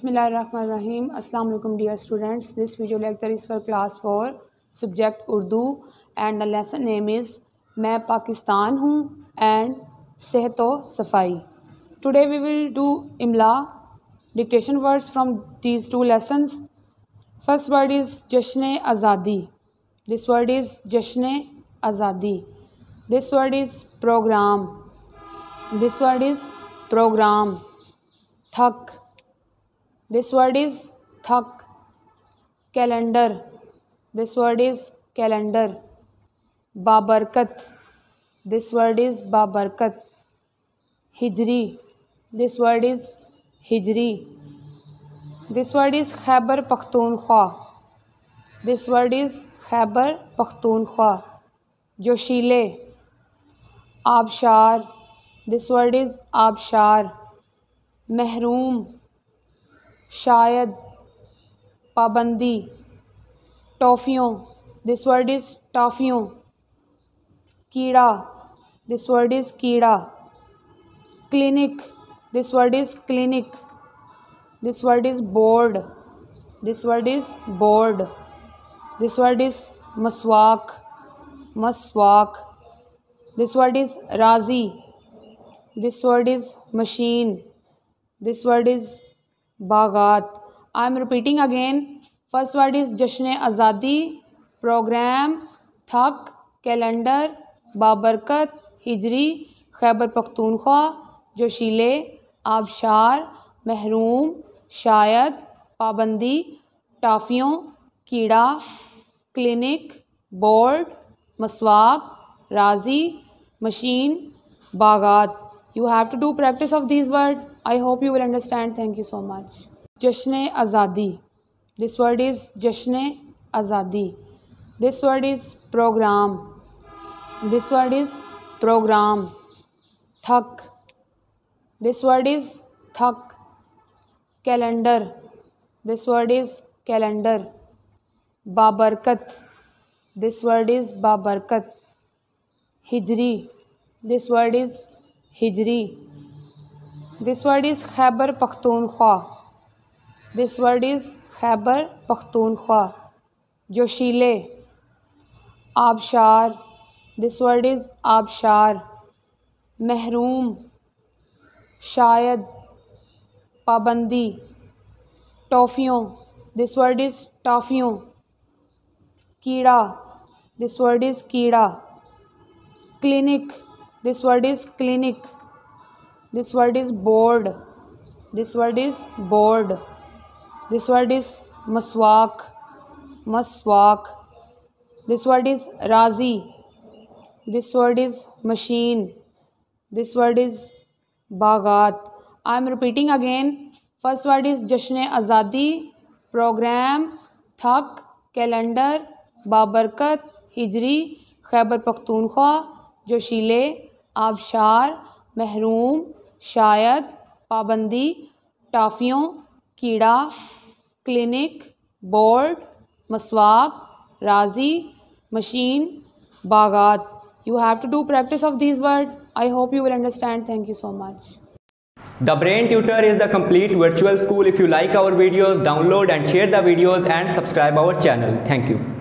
Bismillahirrahmanirrahim. Assalamu alaikum dear students. This video lecture is for class 4 subject Urdu and the lesson name is मैं पाकिस्तान हूँ and सेहत व सफाई. Today we will do imla dictation words from these two lessons. First word is Jashne Azadi. This word is Jashne Azadi. This word is program. This word is program. Thak. This word is thak. Calendar. This word is calendar. Babarkat. This word is babarkat. Hijri. This word is hijri. This word is Khyber Pakhtunkhwa. This word is Khyber Pakhtunkhwa. Joshile. Abshar. This word is abshar. Mehroom. शायद. पाबंदी. टॉफ़ियों. This word is टॉफ़ियों. कीड़ा. This word is कीड़ा. Clinic. This word is clinic. This word is board. This word is board. This word is मसवाक. मसवाक. This word is राज़ी. This word is machine. This word is बागात. I am repeating again. First word is Jashne Azadi, program, thak, calendar, babarkat, hijri, Khyber Pakhtunkhwa, जोशीले, आबशार, महरूम, शायद, पाबंदी, टाफियों, कीड़ा, clinic, board, मसवाक, राजी, machine, बागात. You have to do practice of these words. I hope you will understand. Thank you so much. Jashne Azadi. This word is Jashne Azadi. This word is program. This word is program. Thak. This word is thak. Calendar. This word is calendar. Babarkat. This word is babarkat. Hijri. This word is hijri. This word is Khyber Pakhtunkhwa. This word is Khyber Pakhtunkhwa. Joshile. Abshar. This word is abshar. Mehroom. शायद. पाबंदी. टॉफ़ियों. This word is टॉफ़ियों. कीड़ा. This word is कीड़ा. Clinic. This word is clinic. This word is board. This word is board. This word is maswak. Maswak. This word is razi. This word is machine. This word is bagat. I am repeating again. First word is Jashne Azadi, program, thak, calendar, babarkat, hijri, Khyber Pakhtunkhwa, जोशीले, आबशार, महरूम, शायद, पाबंदी, टाफियों, कीड़ा, clinic, board, मसवाक, राजी, machine, बागात. You have to do practice of these words. I hope you will understand. Thank you so much. The Brain Tutor is the complete virtual school. If you like our videos, download and share the videos and subscribe our channel. Thank you.